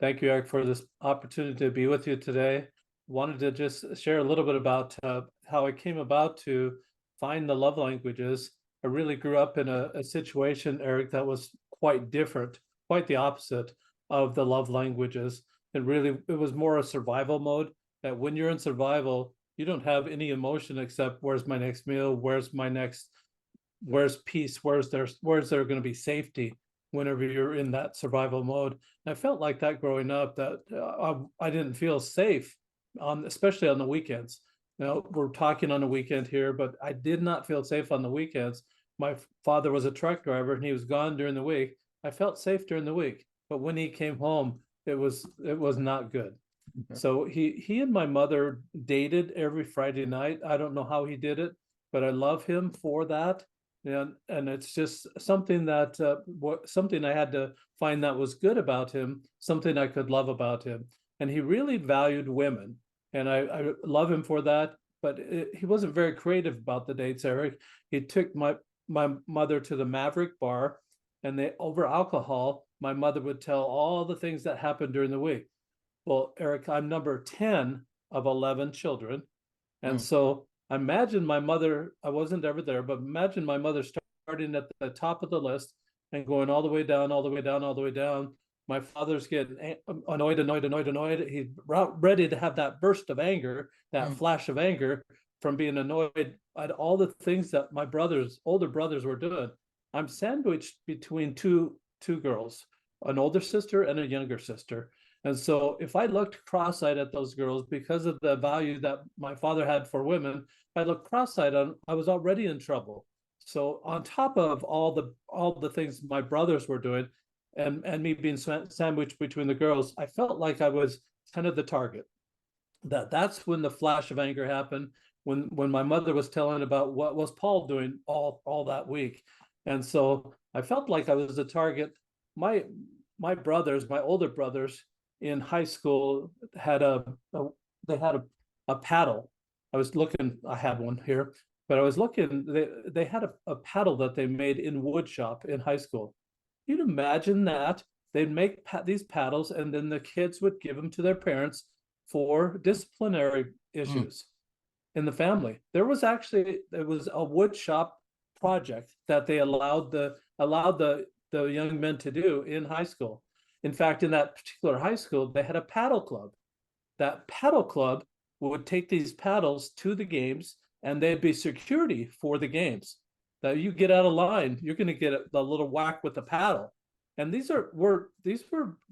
Thank you, Eric, for this opportunity to be with you today. Wanted to just share a little bit about how I came about to find the love languages. I really grew up in a situation, Eric, that was quite different, quite the opposite of the love languages. It was more a survival mode, that when you're in survival, you don't have any emotion except where's my next meal, where's peace, where's there going to be safety whenever you're in that survival mode. I felt like that growing up, that I didn't feel safe, especially on the weekends. We're talking on the weekend here, but I did not feel safe on the weekends. My father was a truck driver and he was gone during the week. I felt safe during the week, but when he came home, it was not good. Okay. So he and my mother dated every Friday night. I don't know how he did it, but I love him for that. And it's just something that something I had to find that was good about him, something I could love about him. And he really valued women, and I love him for that. But he wasn't very creative about the dates, Eric. He took my mother to the Maverick bar, and they over alcohol. My mother would tell all the things that happened during the week. Well, Eric, I'm number 10 of 11 children. And Mm. so I imagine my mother, I wasn't ever there, but imagine my mother starting at the top of the list and going all the way down, all the way down, all the way down. My father's getting annoyed, annoyed, annoyed, annoyed. He's ready to have that burst of anger, that Mm. flash of anger from being annoyed at all the things that my older brothers were doing. I'm sandwiched between two girls, an older sister and a younger sister. And so if I looked cross-eyed at those girls because of the value that my father had for women, if I looked cross-eyed on, I was already in trouble. So on top of all the things my brothers were doing, and me being sandwiched between the girls, I felt like I was kind of the target. That's when the flash of anger happened, when my mother was telling about what was Paul doing all that week. And so I felt like I was the target. My older brothers in high school had they had a paddle. I had one here, but I was looking, they had a paddle that they made in wood shop in high school. You'd imagine that they'd make these paddles and then the kids would give them to their parents for disciplinary Mm. issues in the family. It was a wood shop project that they allowed the young men to do in high school. In fact, in that particular high school, they had a paddle club. That paddle club would take these paddles to the games, and they'd be security for the games. That you get out of line, you're going to get a little whack with the paddle. And these were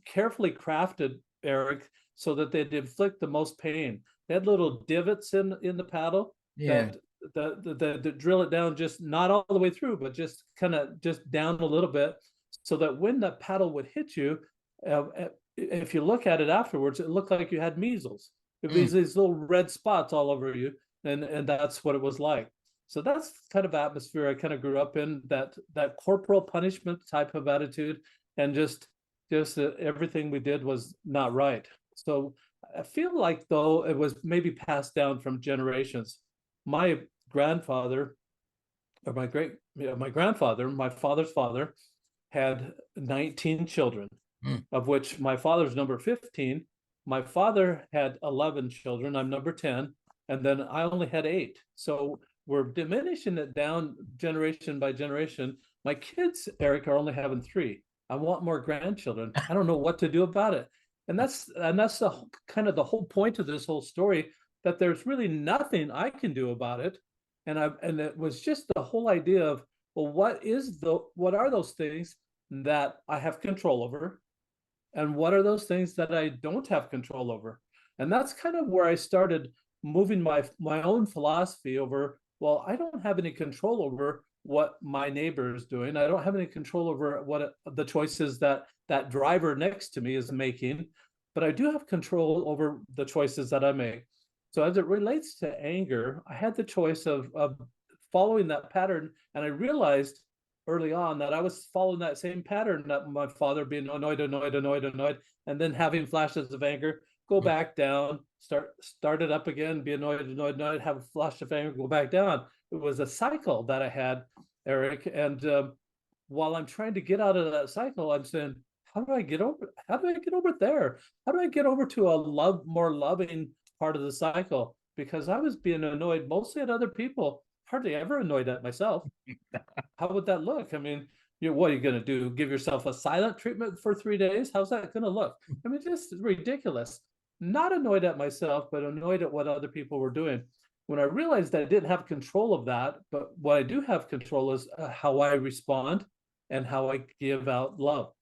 carefully crafted, Eric, so that they'd inflict the most pain. They had little divots in the paddle Yeah. that the drill it down, just not all the way through, but just kind of just down a little bit, so that when the paddle would hit you, uh, if you look at it afterwards, it looked like you had measles. It was Mm. these little red spots all over you, and that's what it was like. So that's kind of atmosphere I kind of grew up in, that corporal punishment type of attitude, and just everything we did was not right. So I feel like though it was maybe passed down from generations. My grandfather, or my grandfather, my father's father, had 19 children, Mm. of which my father's number 15. My father had 11 children. I'm number 10. And then I only had 8. So we're diminishing it down generation by generation. My kids, Eric, are only having 3. I want more grandchildren. I don't know what to do about it. And that's the kind of the whole point of this whole story, that there's really nothing I can do about it. And it was just the whole idea of, well, what are those things that I have control over, and what are those things that I don't have control over? And that's kind of where I started moving my own philosophy over. Well, I don't have any control over what my neighbor is doing. I don't have any control over what the choices that driver next to me is making, but I do have control over the choices that I make. So as it relates to anger, I had the choice of following that pattern, and I realized early on that I was following that same pattern, that my father being annoyed, annoyed, annoyed, annoyed, and then having flashes of anger, go Mm. back down, start it up again, be annoyed, annoyed, annoyed, have a flash of anger, go back down. It was a cycle that I had, Eric. And while I'm trying to get out of that cycle, I'm saying, how do I get over? How do I get over there? How do I get over to a more loving part of the cycle? Because I was being annoyed mostly at other people, hardly ever annoyed at myself. How would that look? I mean, what are you going to do? Give yourself a silent treatment for 3 days? How's that going to look? I mean, just ridiculous. Not annoyed at myself, but annoyed at what other people were doing. When I realized that I didn't have control of that, but what I do have control is how I respond and how I give out love.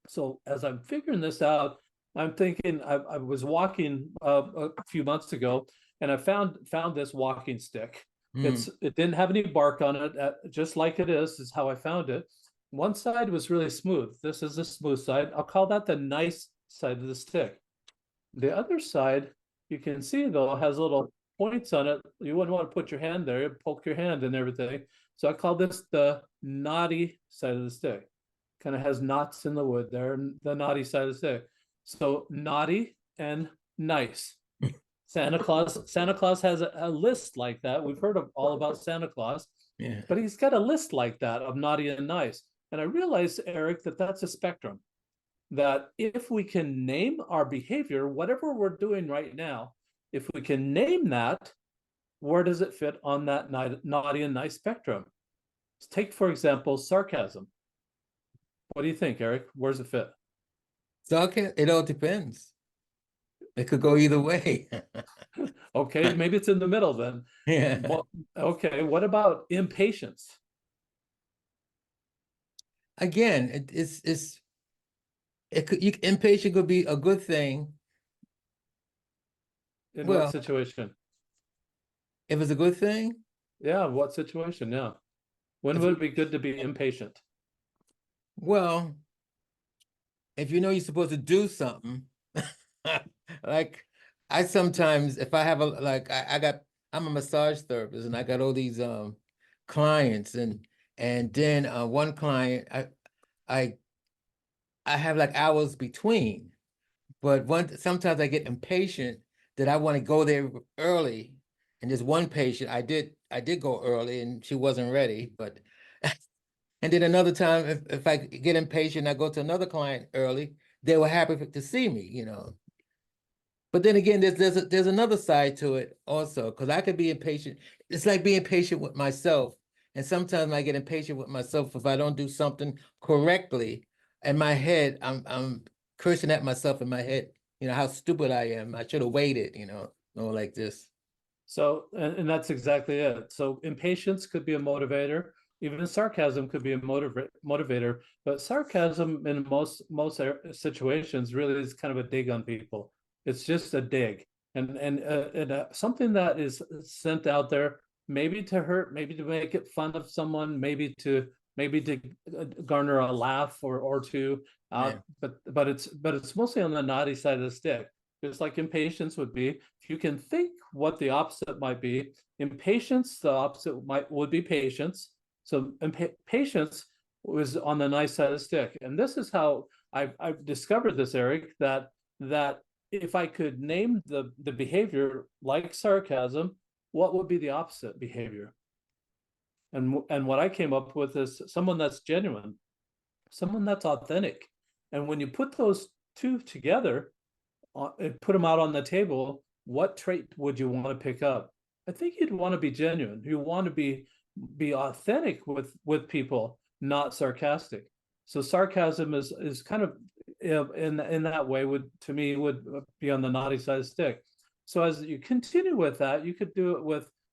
So as I'm figuring this out, I'm thinking I was walking a few months ago, and I found this walking stick. Mm. It didn't have any bark on it, just like it is how I found it. One side was really smooth. This is the smooth side. I'll call that the nice side of the stick. The other side, you can see though, has little points on it. You wouldn't want to put your hand there, you'd poke your hand and everything. So I call this the naughty side of the stick. Kind of has knots in the wood there, the naughty side of the stick. So naughty and nice. Santa Claus has a list like that. We've heard of all about Santa Claus, Yeah. but he's got a list like that of naughty and nice. And I realized, Eric, that that's a spectrum. That if we can name our behavior, whatever we're doing right now, if we can name that, where does it fit on that naughty and nice spectrum? Take, for example, sarcasm. What do you think, Eric? Where does it fit? So okay, it all depends. It could go either way. Okay, maybe it's in the middle then. Yeah. Well, okay, what about impatience? Again, impatient could be a good thing. In what Well, situation? if it's a good thing, Yeah, what situation? Yeah. When if would you, it be good to be impatient? well, if you know you're supposed to do something, like I sometimes, if I have I'm a massage therapist and I got all these clients, and then one client I I have like hours between, but sometimes I get impatient that I want to go there early. And there's one patient I did go early and she wasn't ready, but and then another time if I get impatient, I go to another client early, they were happy to see me, you know. But then again, there's another side to it also, because I could be impatient. It's like being patient with myself. And sometimes I get impatient with myself if I don't do something correctly. In my head, I'm cursing at myself in my head, you know, how stupid I am. I should have waited, you know, or like this. So, and that's exactly it. So impatience could be a motivator. Even sarcasm could be a motivator. But sarcasm in most situations really is kind of a dig on people. It's just a dig, and something that is sent out there, maybe to hurt, maybe to make it fun of someone, maybe to garner a laugh or two. Yeah. But it's mostly on the naughty side of the stick, just like impatience would be. If you can think what the opposite might be, impatience, the opposite would be patience. So patience was on the nice side of the stick. And this is how I've discovered this, Eric, that if I could name the behavior like sarcasm, what would be the opposite behavior? And what I came up with is someone that's genuine, someone that's authentic. And when you put those two together, put them out on the table, what trait would you want to pick up? I think you'd want to be genuine. You want to be authentic with people, not sarcastic. So sarcasm is kind of in that way would to me would be on the naughty side of the stick. So as you continue with that, you could do it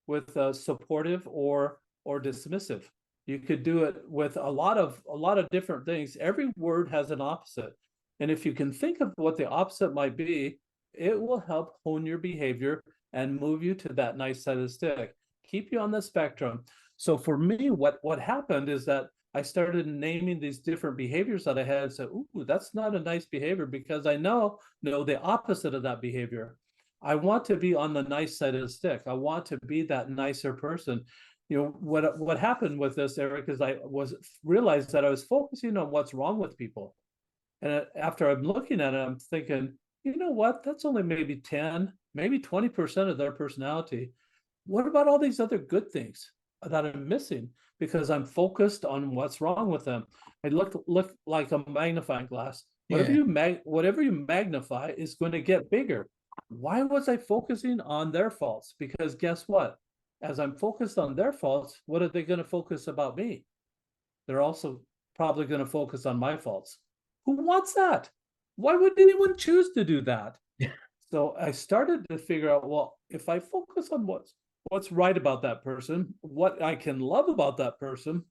with supportive or dismissive. You could do it with a lot of different things. Every word has an opposite. And if you can think of what the opposite might be, it will help hone your behavior and move you to that nice side of the stick, keep you on the spectrum. So for me, what happened is that I started naming these different behaviors that I had and said, ooh, that's not a nice behavior, because I know the opposite of that behavior. I want to be on the nice side of the stick. I want to be that nicer person. What happened with this, Eric, is I realized that I was focusing on what's wrong with people. And after I'm looking at it, I'm thinking, you know what? That's only maybe 10, maybe 20% of their personality. What about all these other good things? that I'm missing because I'm focused on what's wrong with them. I look like a magnifying glass. Yeah. Whatever you magnify is going to get bigger. Why was I focusing on their faults? Because guess what? As I'm focused on their faults, what are they going to focus about me? They're also probably going to focus on my faults. Who wants that? Why would anyone choose to do that? So I started to figure out, well, if I focus on what's right about that person, what I can love about that person,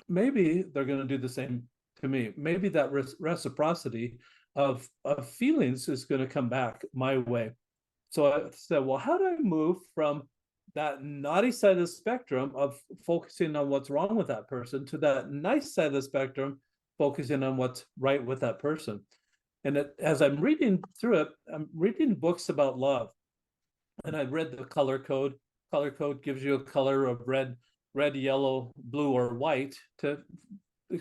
maybe they're going to do the same to me. Maybe that reciprocity of feelings is going to come back my way. So I said, well, how do I move from that naughty side of the spectrum of focusing on what's wrong with that person to that nice side of the spectrum, focusing on what's right with that person? And as I'm reading through it, I'm reading books about love. And I read the color code. Color code gives you a color of red, yellow, blue, or white to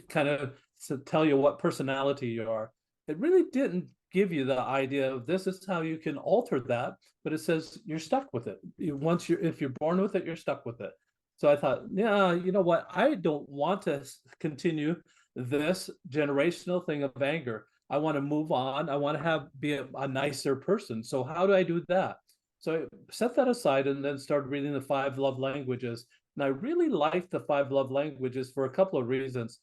kind of to tell you what personality you are. It really didn't give you the idea of this is how you can alter that, but it says you're stuck with it. If you're born with it, you're stuck with it. So I thought, yeah, you know what? I don't want to continue this generational thing of anger. I want to move on. I want to be a nicer person. So how do I do that? So I set that aside and then started reading the five love languages. And I really liked the five love languages for a couple of reasons.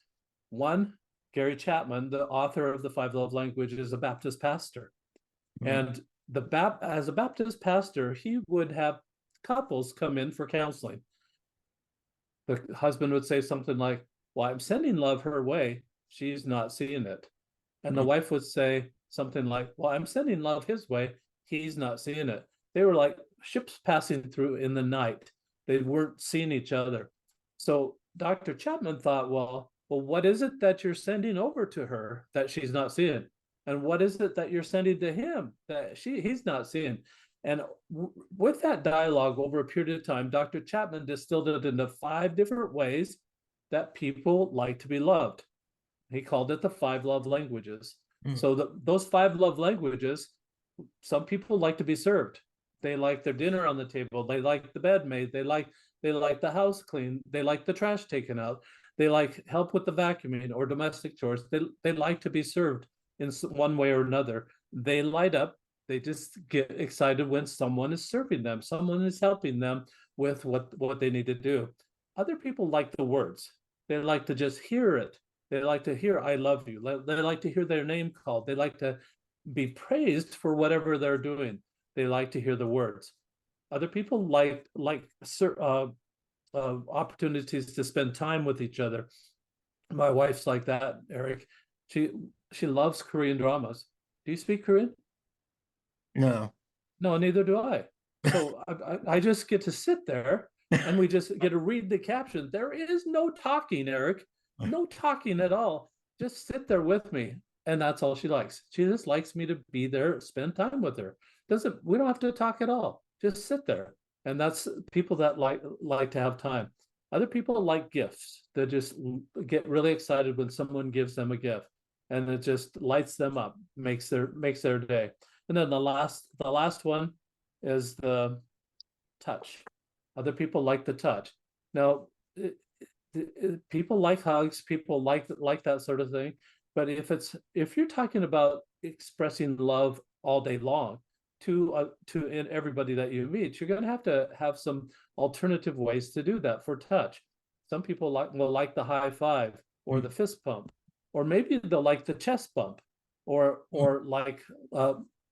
One, Gary Chapman, the author of the five love languages, is a Baptist pastor. And as a Baptist pastor, he would have couples come in for counseling. The husband would say something like, well, I'm sending love her way. She's not seeing it. And the wife would say something like, well, I'm sending love his way. He's not seeing it. They were like ships passing through in the night. They weren't seeing each other. So Dr. Chapman thought, well, what is it that you're sending over to her that she's not seeing? And what is it that you're sending to him that he's not seeing? And with that dialogue over a period of time, Dr. Chapman distilled it into 5 different ways that people like to be loved. He called it the 5 love languages. So those 5 love languages, some people like to be served. They like their dinner on the table. They like the bed made. They like the house clean. They like the trash taken out. They like help with the vacuuming or domestic chores. They like to be served in one way or another. They light up. They just get excited when someone is serving them. Someone is helping them with what they need to do. Other people like the words. They like to just hear it. They like to hear "I love you." They like to hear their name called. They like to be praised for whatever they're doing. They like to hear the words. Other people like opportunities to spend time with each other. My wife's like that, Eric. She loves Korean dramas. Do you speak Korean? No. No, neither do I. So I just get to sit there and we just get to read the captions. There is no talking, Eric. No talking at all. Just sit there with me. And that's all she likes. She just likes me to be there, spend time with her. We don't have to talk at all. Just sit there. And that's people that like to have time. Other people like gifts. They just get really excited when someone gives them a gift. And it just lights them up, makes their day. And then the last one is the touch. Other people like the touch. Now, people like hugs, people like that sort of thing. But if you're talking about expressing love all day long to everybody that you meet, you're going to have some alternative ways to do that for touch. Some people will like the high five or the fist pump, or maybe they'll like the chest bump, or like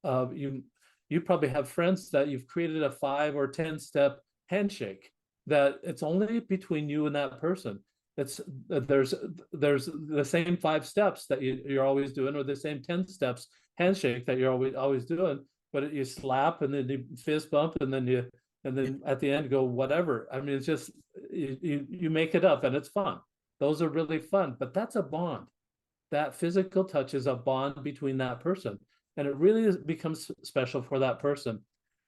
you probably have friends that you've created a 5 or 10 step handshake that it's only between you and that person. There's the same 5 steps that you're always doing, or the same 10 steps handshake that you're always doing, but you slap and then you fist bump and then at the end go whatever. I mean, it's just you make it up and it's fun. Those are really fun, but that's a bond. That physical touch is a bond between that person, and it really becomes special for that person.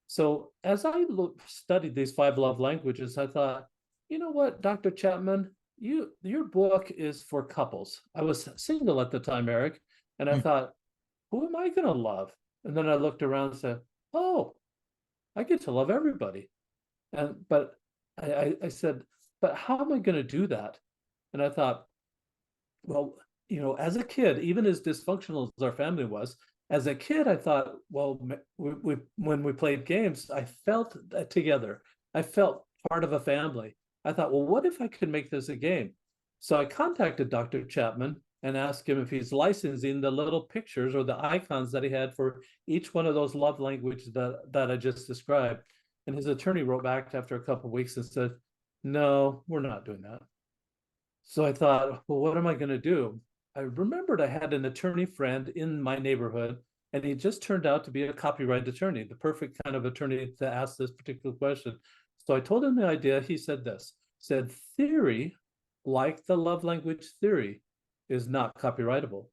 So as I studied these 5 love languages, I thought, you know what, Dr. Chapman, your book is for couples. I was single at the time, Eric, and I thought, who am I going to love? And then I looked around and said, oh, I get to love everybody. But I said, but how am I going to do that? And I thought, well, as a kid, even as dysfunctional as our family was, as a kid, I thought, well, when we played games, I felt together. I felt part of a family. I thought, well, what if I could make this a game? So I contacted Dr. Chapman and asked him if he's licensing the little pictures or the icons that he had for each one of those love languages that I just described. And his attorney wrote back after a couple of weeks and said, no, we're not doing that. So I thought, well, what am I going to do? I remembered I had an attorney friend in my neighborhood, and he just turned out to be a copyright attorney, the perfect kind of attorney to ask this particular question. So I told him the idea. He said this, said theory, like the love language theory, is not copyrightable.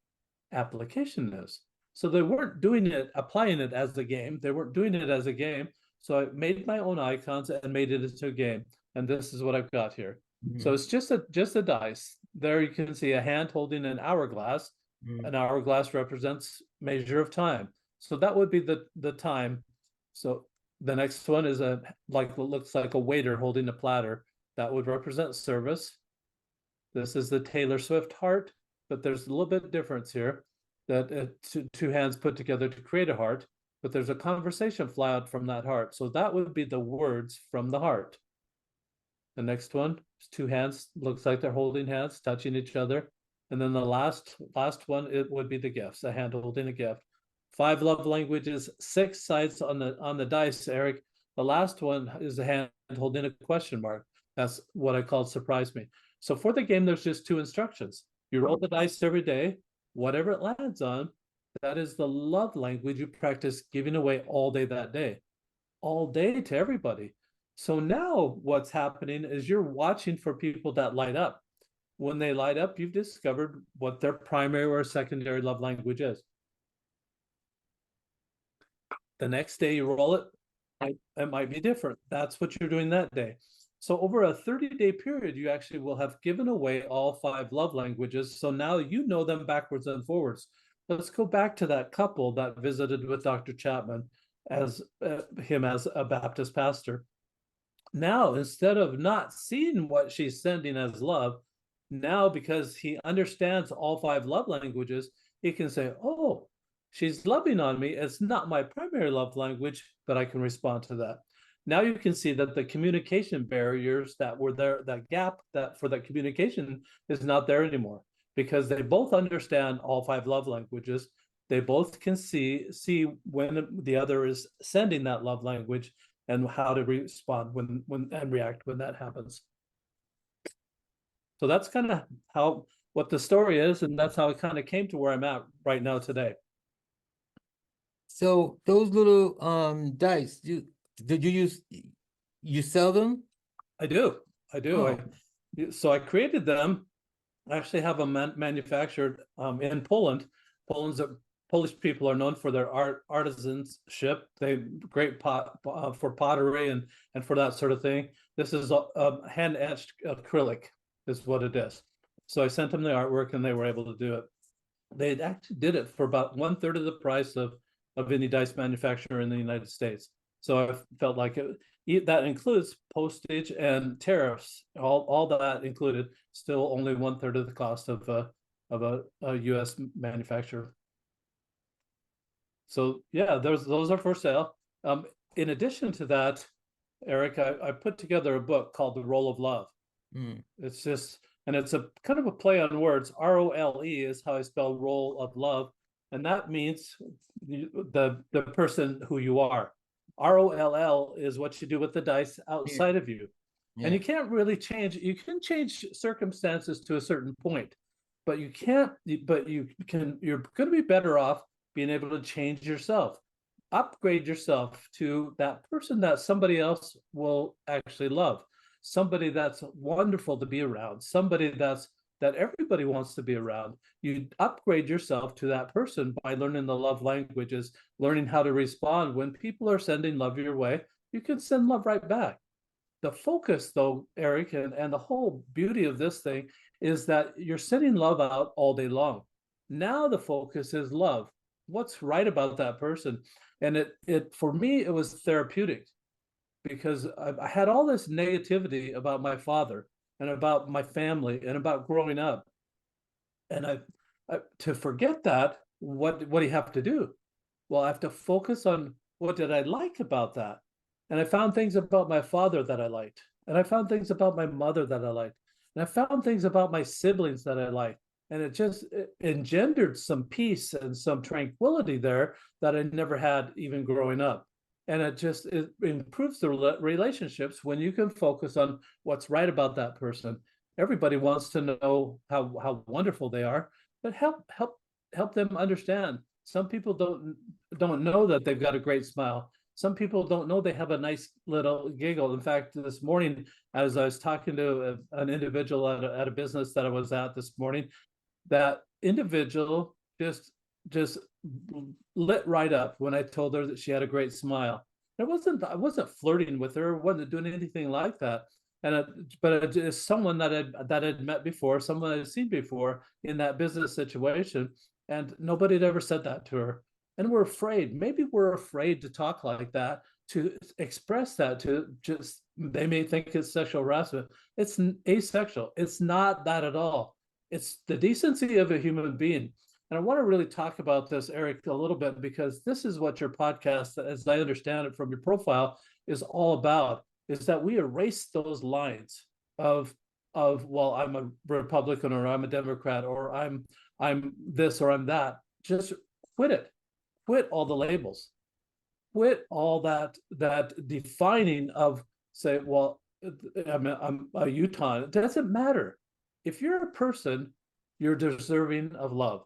Application is. So they weren't doing it, applying it as a game. They weren't doing it as a game. So I made my own icons and made it into a game. And this is what I've got here. Mm-hmm. So it's just a dice. There you can see a hand holding an hourglass. Mm-hmm. An hourglass represents measure of time. So that would be the time. So the next one is looks like a waiter holding a platter. That would represent service. This is the Taylor Swift heart, but there's a little bit difference here. That two hands put together to create a heart, but there's a conversation fly out from that heart. So that would be the words from the heart. The next one is two hands, looks like they're holding hands, touching each other. And then the last one, it would be the gifts, a hand holding a gift. 5 love languages, 6 sides on the dice, Eric. The last one is a hand holding a question mark. That's what I called surprise me. So for the game, there's just 2 instructions. You roll the dice every day. Whatever it lands on, that is the love language you practice giving away all day that day. All day to everybody. So now what's happening is you're watching for people that light up. When they light up, you've discovered what their primary or secondary love language is. The next day you roll it, it might be different. That's what you're doing that day. So over a 30-day period, you actually will have given away all 5 love languages. So now you know them backwards and forwards. Let's go back to that couple that visited with Dr. Chapman as him as a Baptist pastor. Now, instead of not seeing what she's sending as love, now because he understands all 5 love languages, he can say, oh, she's loving on me. It's not my primary love language, but I can respond to that. Now you can see that the communication barriers that were there, that gap that for that communication is not there anymore, because they both understand all 5 love languages. They both can see when the other is sending that love language and how to respond when and react when that happens. So that's kind of what the story is, and that's how it kind of came to where I'm at right now today. So those little dice, you sell them? I do. Oh. So I created them. I actually have them manufactured in Poland. Polish people are known for their artisanship. They great for pottery and for that sort of thing. This is a hand etched acrylic is what it is. So I sent them the artwork and they were able to do it. They actually did it for about 1/3 of the price of any dice manufacturer in the United States. So I felt like that includes postage and tariffs, all that included, still only 1/3 of the cost of a U.S. manufacturer. So yeah, those are for sale. In addition to that, Eric, I put together a book called The Role of Love. It's just, and it's a kind of a play on words. ROLE is how I spell role of love, and that means the person who you are. ROLL is what you do with the dice outside of you. Yeah. And you can't really change. You can change circumstances to a certain point, but you can't. But you can. You're going to be better off being able to change yourself, upgrade yourself to that person that somebody else will actually love, somebody that's wonderful to be around, somebody that everybody wants to be around. You upgrade yourself to that person by learning the love languages, learning how to respond when people are sending love your way. You can send love right back. The focus, though, Eric, and the whole beauty of this thing is that you're sending love out all day long. Now the focus is love. What's right about that person? And it for me, it was therapeutic, because I had all this negativity about my father. and about my family and about growing up. And to forget that, what do you have to do? Well, I have to focus on what did I like about that. And I found things about my father that I liked. And I found things about my mother that I liked. And I found things about my siblings that I liked. And it engendered some peace and some tranquility there that I never had even growing up. And it improves the relationships when you can focus on what's right about that person. Everybody wants to know how wonderful they are, but help them understand. Some people don't know that they've got a great smile. Some people don't know they have a nice little giggle. In fact, this morning, as I was talking to an individual at a business that I was at this morning, that individual just lit right up when I told her that she had a great smile. I wasn't flirting with her, wasn't doing anything like that. But it's someone that I'd met before, someone I'd seen before in that business situation, and nobody had ever said that to her. And we're afraid. Maybe we're afraid to talk like that, to express that, to just they may think it's sexual harassment. It's asexual. It's not that at all. It's the decency of a human being. And I want to really talk about this, Eric, a little bit, because this is what your podcast, as I understand it from your profile, is all about, is that we erase those lines of well, I'm a Republican or I'm a Democrat or I'm this or I'm that. Just quit it. Quit all the labels. Quit all that defining of, say, well, I'm a Utah. It doesn't matter. If you're a person, you're deserving of love.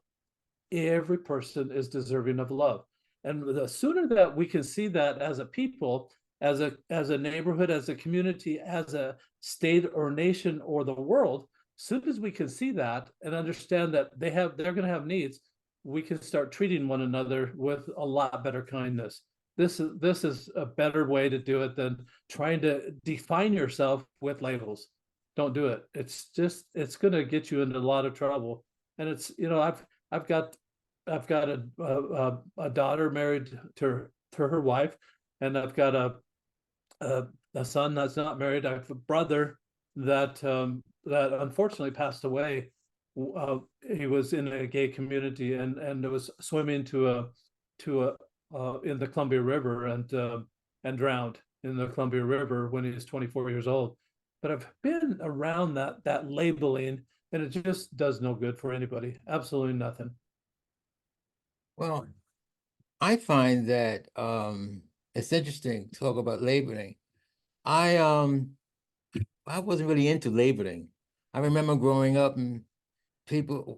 Every person is deserving of love. And the sooner that we can see that as a people, as a neighborhood, as a community, as a state or nation or the world, as soon as we can see that and understand that they're going to have needs, we can start treating one another with a lot better kindness. This is a better way to do it than trying to define yourself with labels. Don't do it. It's going to get you into a lot of trouble. And I've got a daughter married to her wife, and I've got a son that's not married. I have a brother that unfortunately passed away. He was in a gay community and was swimming to a in the Columbia River and drowned in the Columbia River when he was 24 years old. But I've been around that labeling, and it just does no good for anybody. Absolutely nothing. Well, I find that it's interesting to talk about labeling. I wasn't really into labeling. I remember growing up and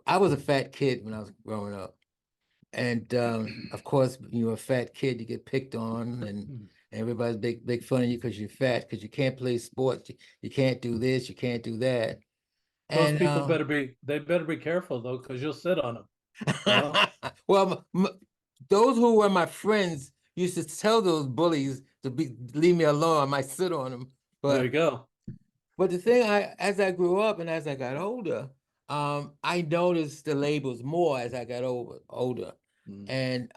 I was a fat kid when I was growing up. And of course, when you're a fat kid, you get picked on and everybody's big fun of you because you're fat, because you can't play sports, you can't do this, you can't do that. Those And people better be careful though, because you'll sit on them. You know? well, those who were my friends used to tell those bullies to leave me alone. I might sit on them. There you But go. the thing, as I grew up and as I got older, I noticed the labels more as I got older. Mm.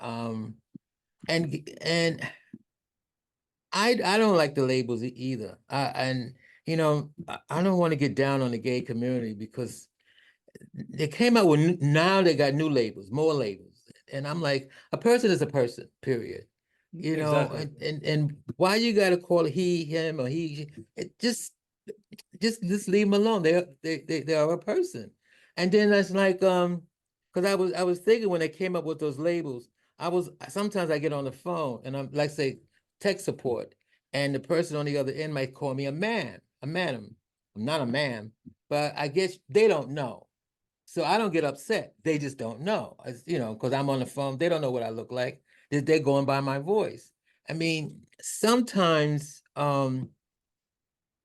And I don't like the labels either. And I don't want to get down on the gay community because they came out with now they got new labels, more labels. And I'm like, a person is a person, period. Exactly. And why you gotta call he, him, or he? It just leave them alone. They are a person. And then that's like because I was thinking when they came up with those labels, sometimes I get on the phone and I'm like say tech support, and the person on the other end might call me a man, a madam. I'm not a man, but I guess they don't know. So I don't get upset. They just don't know. Because I'm on the phone. They don't know what I look like. They're going by my voice. I mean, sometimes uh,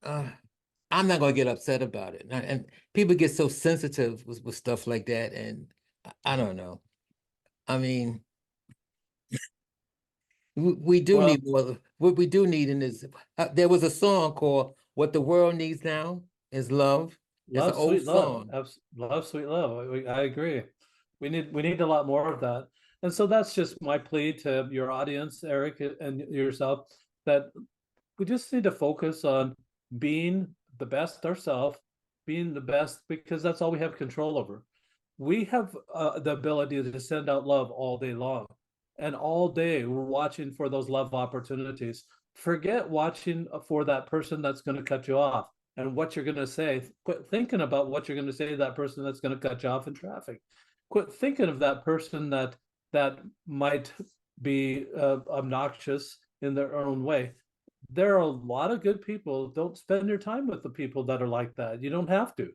I'm not gonna get upset about it. And people get so sensitive with stuff like that. And I don't know. I mean, we do Well, need more. What we do need in this, there was a song called "What the World Needs Now Is Love." That's an love, old sweet love. song. Love, sweet love. I agree. We need a lot more of that. And so that's just my plea to your audience, Eric, and yourself, that we just need to focus on being the best ourselves being the best, because that's all we have control over. We have the ability to send out love all day long. And all day we're watching for those love opportunities. Forget watching for that person that's going to cut you off and what you're going to say. Quit thinking about what you're going to say to that person that's going to cut you off in traffic. Quit thinking of that person that might be obnoxious in their own way. There are a lot of good people. Don't spend your time with the people that are like that. You don't have to.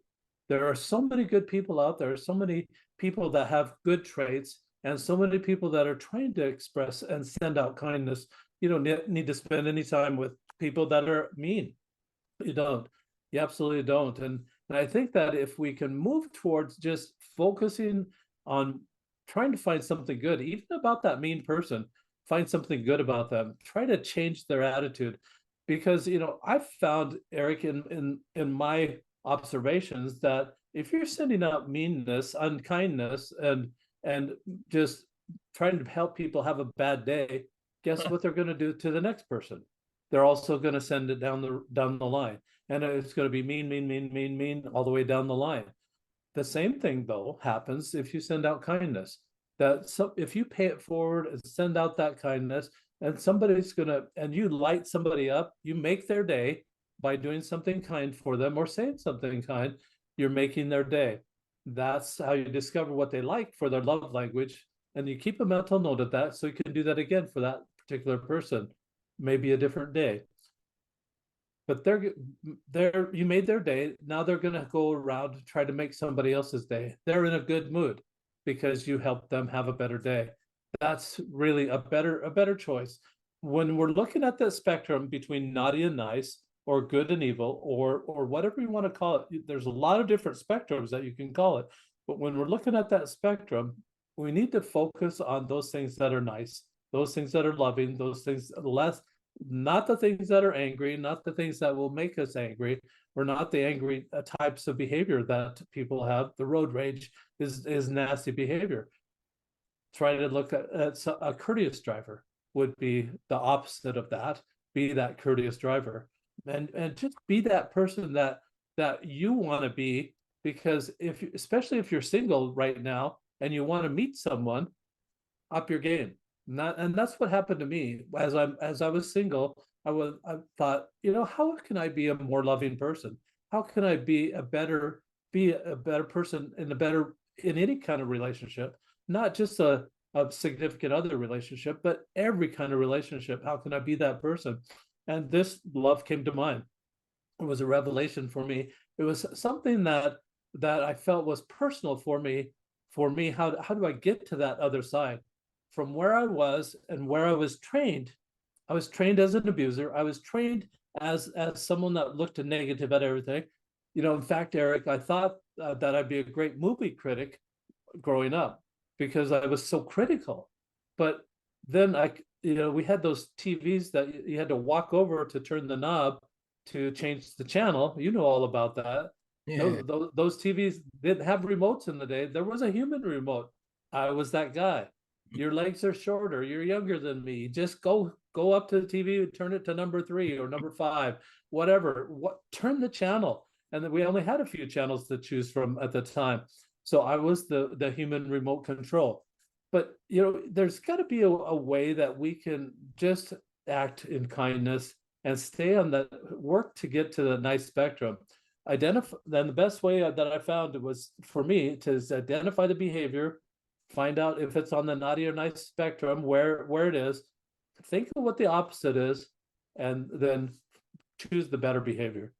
There are so many good people out there, so many people that have good traits, and so many people that are trying to express and send out kindness. You don't need to spend any time with people that are mean. You don't. You absolutely don't. And I think that if we can move towards just focusing on trying to find something good, even about that mean person, find something good about them, try to change their attitude. Because I've found, Eric, in my observations, that if you're sending out meanness, unkindness, and just trying to help people have a bad day, guess what they're going to do to the next person? They're also going to send it down the line, and it's going to be mean all the way down the line. The same thing, though, happens if you send out kindness. If you pay it forward and send out that kindness, and and you light somebody up, you make their day by doing something kind for them or saying something kind, you're making their day. That's how you discover what they like for their love language. And you keep a mental note of that so you can do that again for that particular person, maybe a different day. But you made their day. Now they're going to go around and try to make somebody else's day. They're in a good mood because you helped them have a better day. That's really a better choice. When we're looking at the spectrum between naughty and nice, or good and evil, or whatever you want to call it, there's a lot of different spectrums that you can call it. But when we're looking at that spectrum, we need to focus on those things that are nice, those things that are loving, those things less, not the things that are angry, not the things that will make us angry, or not the angry types of behavior that people have. The road rage is nasty behavior. Try to look at a courteous driver would be the opposite of that. Be that courteous driver, and just be that person that you want to be. Because especially if you're single right now and you want to meet someone, up your game. And that's what happened to me as I was single. I thought, how can I be a more loving person? How can I be a better person in any kind of relationship, not just a significant other relationship, but every kind of relationship. How can I be that person? And this love came to mind. It was a revelation for me. It was something that I felt was personal for me. How do I get to that other side? From where I was and where I was trained as an abuser. I was trained as someone that looked negative at everything. In fact, Eric, I thought that I'd be a great movie critic growing up because I was so critical. But then we had those TVs that you had to walk over to turn the knob to change the channel. You know all about that. Yeah. Those TVs didn't have remotes in the day. There was a human remote. I was that guy. Your legs are shorter. You're younger than me. Just go up to the TV and turn it to number 3 or number 5, whatever. Turn the channel. And then we only had a few channels to choose from at the time. So I was the human remote control. But there's got to be a way that we can just act in kindness and stay on that, work to get to the nice spectrum. Then the best way that I found was for me to identify the behavior, find out if it's on the naughty or nice spectrum, where it is, think of what the opposite is, and then choose the better behavior.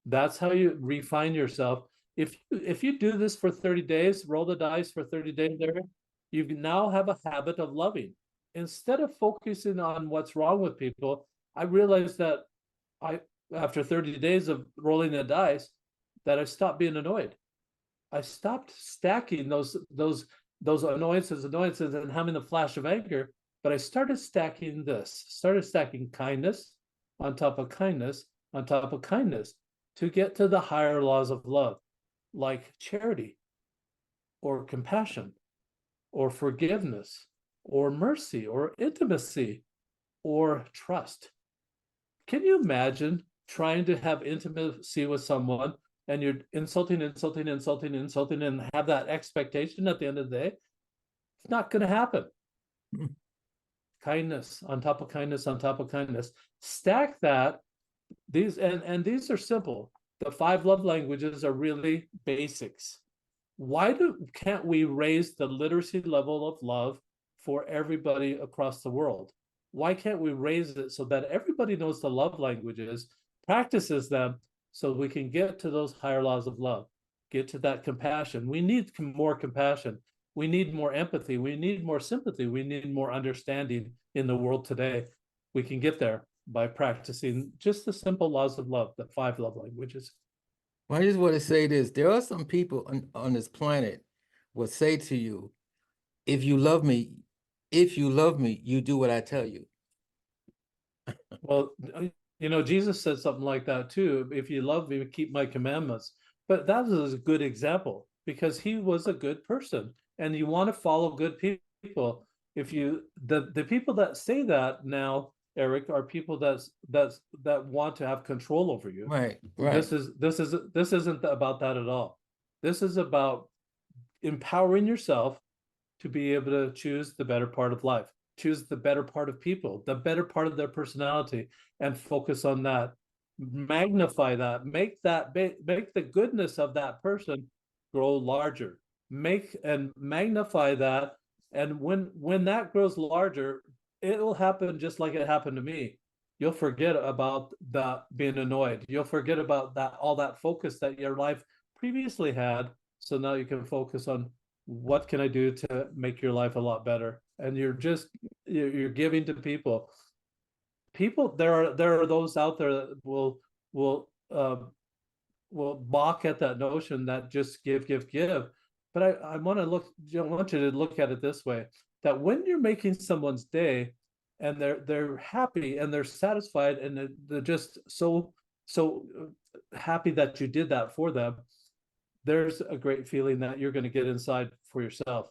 That's how you refine yourself. If you do this for 30 days, roll the dice for 30 days there, you now have a habit of loving. Instead of focusing on what's wrong with people, I realized that after 30 days of rolling the dice, that I stopped being annoyed. I stopped stacking those annoyances and having the flash of anger, but I started stacking kindness on top of kindness on top of kindness to get to the higher laws of love, like charity or compassion or forgiveness or mercy or intimacy or trust. Can you imagine trying to have intimacy with someone and you're insulting, insulting, insulting, insulting, and have that expectation at the end of the day, it's not going to happen. Kindness on top of kindness on top of kindness. Stack that. These and these are simple. The 5 love languages are really basics. Why can't we raise the literacy level of love for everybody across the world? Why can't we raise it so that everybody knows the love languages, practices them, so we can get to those higher laws of love, get to that compassion? We need more compassion. We need more empathy. We need more sympathy. We need more understanding in the world today. We can get there by practicing just the simple laws of love, the 5 love languages. Well, I just want to say this. There are some people on this planet will say to you, if you love me, you do what I tell you. Well, Jesus said something like that too. If you love me, keep my commandments. But that is a good example because he was a good person, and you want to follow good people. If you the people that say that now, Eric, are people that want to have control over you. Right. This isn't about that at all. This is about empowering yourself to be able to choose the better part of life, choose the better part of people, the better part of their personality, and focus on that. Magnify that, make the goodness of that person grow larger. Make and magnify that. And when that grows larger, it will happen just like it happened to me. You'll forget about that being annoyed. You'll forget about that, all that focus that your life previously had. So now you can focus on what can I do to make your life a lot better. And you're giving to people. There are those out there that will balk at that notion that just give, give, give. But I want you to look at it this way, that when you're making someone's day and they're happy and they're satisfied and they're just so happy that you did that for them, there's a great feeling that you're going to get inside for yourself.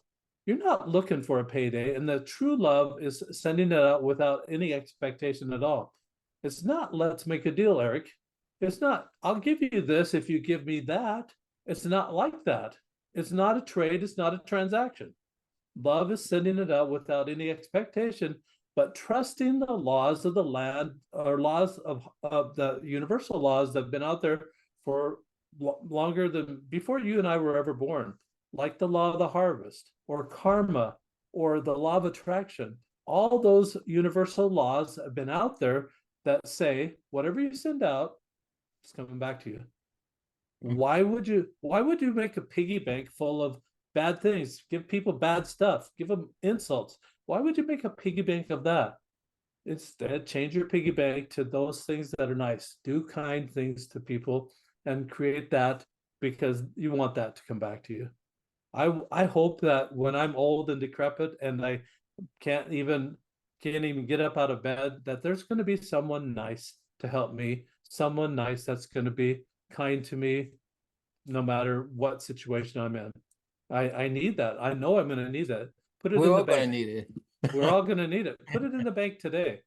You're not looking for a payday, and the true love is sending it out without any expectation at all. It's not, let's make a deal, Eric. It's not, I'll give you this if you give me that. It's not like that. It's not a trade. It's not a transaction. Love is sending it out without any expectation, but trusting the laws of the land, or laws of the universal laws that have been out there for longer than before you and I were ever born, like the law of the harvest or karma or the law of attraction. All those universal laws have been out there that say whatever you send out, it's coming back to you. Why would you make a piggy bank full of bad things? Give people bad stuff, give them insults. Why would you make a piggy bank of that? Instead, change your piggy bank to those things that are nice. Do kind things to people and create that, because you want that to come back to you. I hope that when I'm old and decrepit and I can't even get up out of bed, that there's going to be someone nice to help me, someone nice that's going to be kind to me no matter what situation I'm in. I need that. I know I'm going to need that. Put it in the bank. We're all going to need it. We're all going to need it. Put it in the bank today.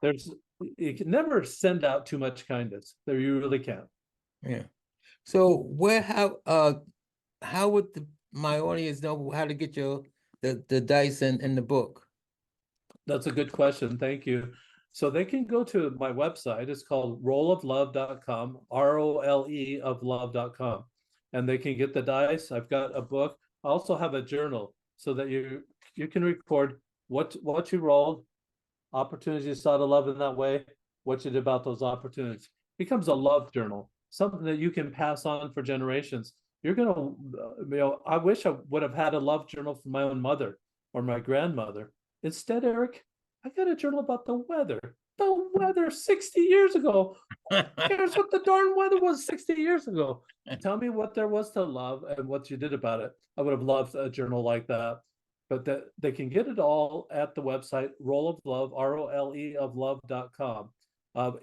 There's you can never send out too much kindness. There, you really can't. Yeah. So how would my audience know how to get the dice and the book? That's a good question. Thank you. So they can go to my website. It's called roleoflove.com, ROLE of love.com. And they can get the dice. I've got a book. I also have a journal so that you can record what you rolled, opportunities you saw to love in that way, what you did about those opportunities. It becomes a love journal, something that you can pass on for generations. You're gonna, I wish I would have had a love journal from my own mother or my grandmother. Instead, Eric, I got a journal about the weather. The weather 60 years ago. Here's what the darn weather was 60 years ago. Tell me what there was to love and what you did about it. I would have loved a journal like that. But they can get it all at the website, Role of Love, ROLE of love.com.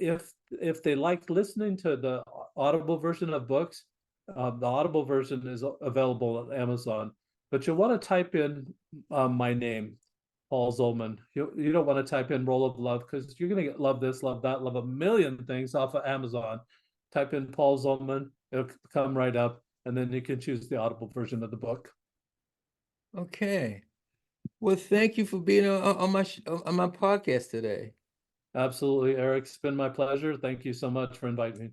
If they like listening to the audible version of books, the audible version is available on Amazon. But you'll want to type in my name, Paul Zolman. You don't want to type in Role of Love, because you're going to love this, love that, love a million things off of Amazon. type in Paul Zolman, it'll come right up, and then you can choose the Audible version of the book. Okay. Well, thank you for being on on my podcast today. Absolutely, Eric. It's been my pleasure. Thank you so much for inviting me.